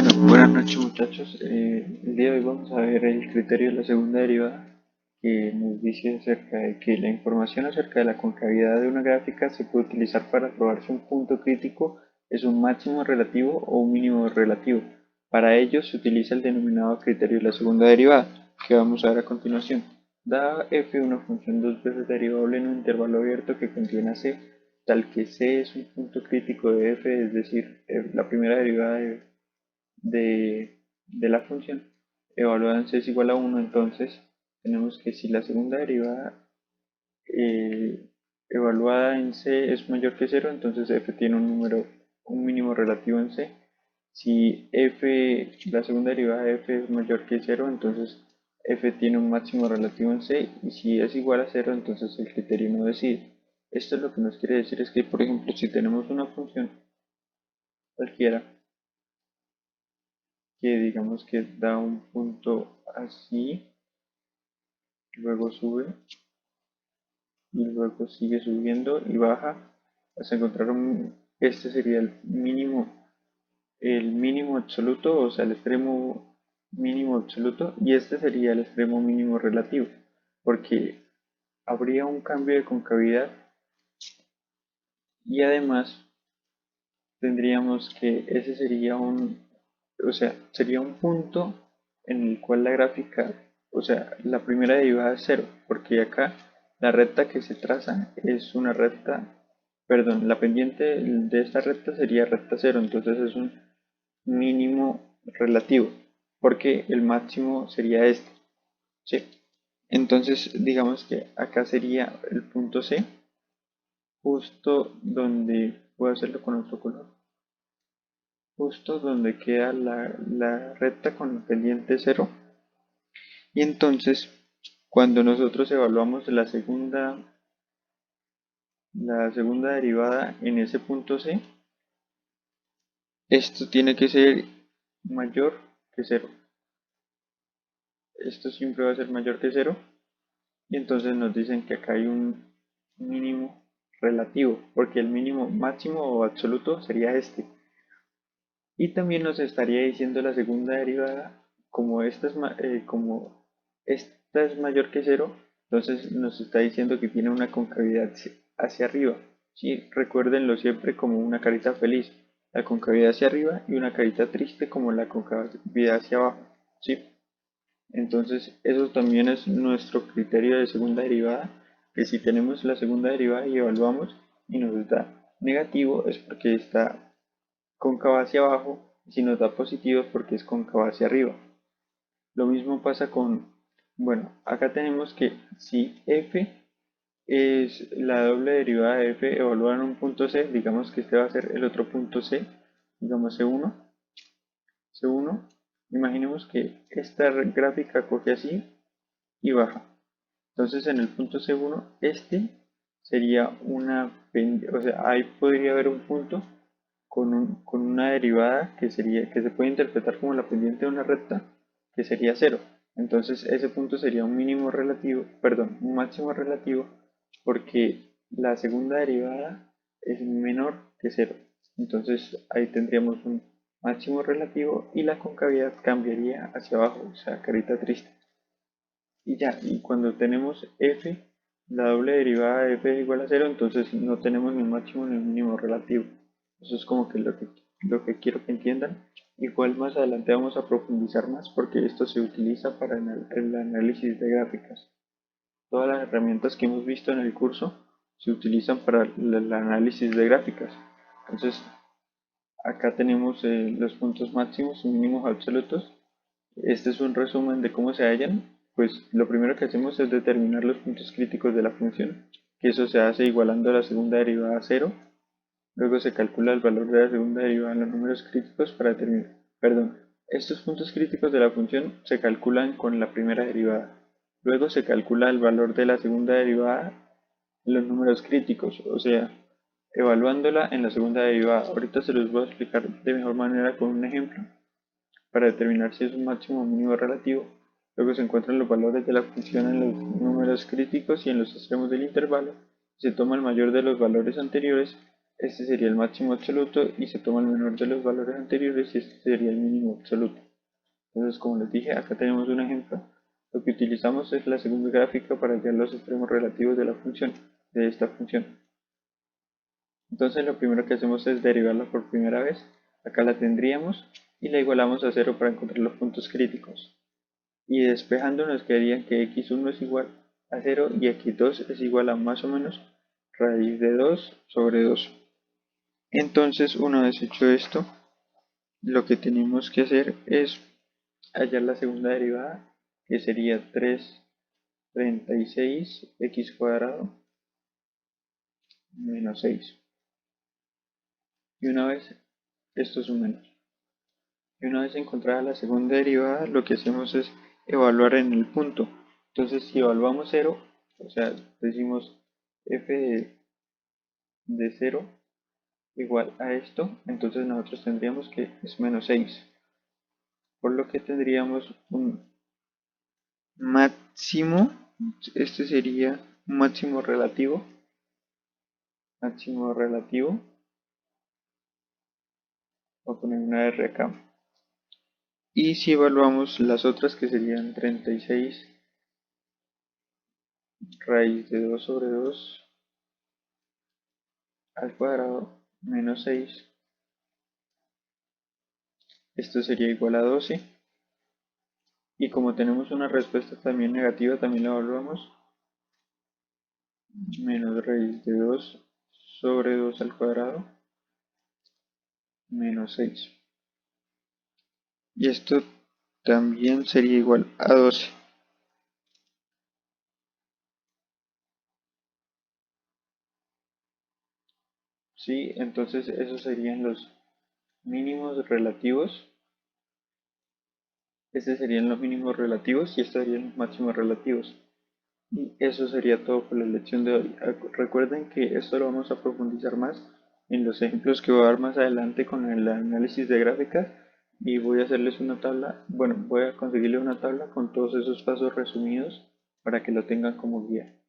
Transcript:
Buenas noches muchachos. El día de hoy vamos a ver el criterio de la segunda derivada que nos dice acerca de que la información acerca de la concavidad de una gráfica se puede utilizar para probar si un punto crítico es un máximo relativo o un mínimo relativo. Para ello se utiliza el denominado criterio de la segunda derivada, que vamos a ver a continuación. Dada f una función dos veces derivable en un intervalo abierto que contiene a c, tal que c es un punto crítico de f, es decir, la primera derivada de la función evaluada en c es igual a 1, entonces tenemos que si la segunda derivada evaluada en c es mayor que 0, entonces f tiene un mínimo relativo en c. Si la segunda derivada de f es mayor que 0, entonces f tiene un máximo relativo en c, y si es igual a 0, entonces el criterio no decide. Esto lo que nos quiere decir es que, por ejemplo, si tenemos una función cualquiera que digamos que da un punto así, luego sube y luego sigue subiendo y baja hasta encontrar este sería el mínimo absoluto, o sea, el extremo mínimo absoluto, y este sería el extremo mínimo relativo, porque habría un cambio de concavidad y además tendríamos que ese sería o sea, sería un punto en el cual la gráfica, o sea, la primera derivada es cero, porque acá la recta que se traza es una recta, perdón, la pendiente de esta recta sería recta cero, entonces es un mínimo relativo, porque el máximo sería este, ¿sí? Entonces, digamos que acá sería el punto C, justo donde, voy a hacerlo con otro color, justo donde queda la recta con la pendiente cero. Y entonces, cuando nosotros evaluamos la segunda derivada en ese punto C, esto tiene que ser mayor que cero. Esto siempre va a ser mayor que cero. Y entonces nos dicen que acá hay un mínimo relativo, porque el mínimo máximo o absoluto sería este. Y también nos estaría diciendo la segunda derivada, como esta es mayor que cero, entonces nos está diciendo que tiene una concavidad hacia arriba. ¿Sí? Recuérdenlo siempre como una carita feliz, la concavidad hacia arriba, y una carita triste como la concavidad hacia abajo. ¿Sí? Entonces eso también es nuestro criterio de segunda derivada, que si tenemos la segunda derivada y evaluamos y nos da negativo es porque está cóncava hacia abajo, y si nos da positivo es porque es cóncava hacia arriba. Lo mismo pasa bueno, acá tenemos que si f es la doble derivada de f evaluada en un punto C, digamos que este va a ser el otro punto C, digamos C1, imaginemos que esta gráfica coge así y baja. Entonces en el punto C1, este sería o sea, ahí podría haber un punto con una derivada que se puede interpretar como la pendiente de una recta, que sería cero. Entonces ese punto sería un mínimo relativo, perdón, un máximo relativo, porque la segunda derivada es menor que cero. Entonces ahí tendríamos un máximo relativo y la concavidad cambiaría hacia abajo, o sea, carita triste. Y ya, y cuando tenemos f, la doble derivada de f es igual a cero, entonces no tenemos ni un máximo ni un mínimo relativo. Eso es como que lo que quiero que entiendan. Igual más adelante vamos a profundizar más porque esto se utiliza para el análisis de gráficas. Todas las herramientas que hemos visto en el curso se utilizan para el análisis de gráficas. Entonces, acá tenemos los puntos máximos y mínimos absolutos. Este es un resumen de cómo se hallan. Pues lo primero que hacemos es determinar los puntos críticos de la función, que eso se hace igualando la segunda derivada a cero. Luego se calcula el valor de la segunda derivada en los números críticos para determinar, perdón, estos puntos críticos de la función se calculan con la primera derivada. Luego se calcula el valor de la segunda derivada en los números críticos, o sea, evaluándola en la segunda derivada. Ahorita se los voy a explicar de mejor manera con un ejemplo para determinar si es un máximo o mínimo relativo. Luego se encuentran los valores de la función en los números críticos y en los extremos del intervalo. Se toma el mayor de los valores anteriores. Este sería el máximo absoluto y se toma el menor de los valores anteriores y este sería el mínimo absoluto. Entonces, como les dije, acá tenemos un ejemplo. Lo que utilizamos es la segunda gráfica para hallar los extremos relativos de la función, de esta función. Entonces, lo primero que hacemos es derivarla por primera vez. Acá la tendríamos y la igualamos a 0 para encontrar los puntos críticos. Y despejando nos quedaría que x1 es igual a 0 y x2 es igual a más o menos raíz de 2 sobre 2. Entonces, una vez hecho esto, lo que tenemos que hacer es hallar la segunda derivada, que sería 336 x cuadrado menos 6. Y una vez, esto es un menos. Y una vez encontrada la segunda derivada, lo que hacemos es evaluar en el punto. Entonces, si evaluamos 0, o sea, decimos f de 0 igual a esto, entonces nosotros tendríamos que es menos 6. Por lo que tendríamos un máximo, este sería un máximo relativo, voy a poner una R acá. Y si evaluamos las otras que serían 36 raíz de 2 sobre 2 al cuadrado menos 6, esto sería igual a 12. Y como tenemos una respuesta también negativa, también la evaluamos. Menos raíz de 2 sobre 2 al cuadrado menos 6. Y esto también sería igual a 12. ¿Sí? Entonces esos serían los mínimos relativos. Estos serían los mínimos relativos y estos serían los máximos relativos. Y eso sería todo por la lección de hoy. Recuerden que esto lo vamos a profundizar más en los ejemplos que voy a dar más adelante con el análisis de gráficas y voy a hacerles una tabla, bueno, voy a conseguirles una tabla con todos esos pasos resumidos para que lo tengan como guía.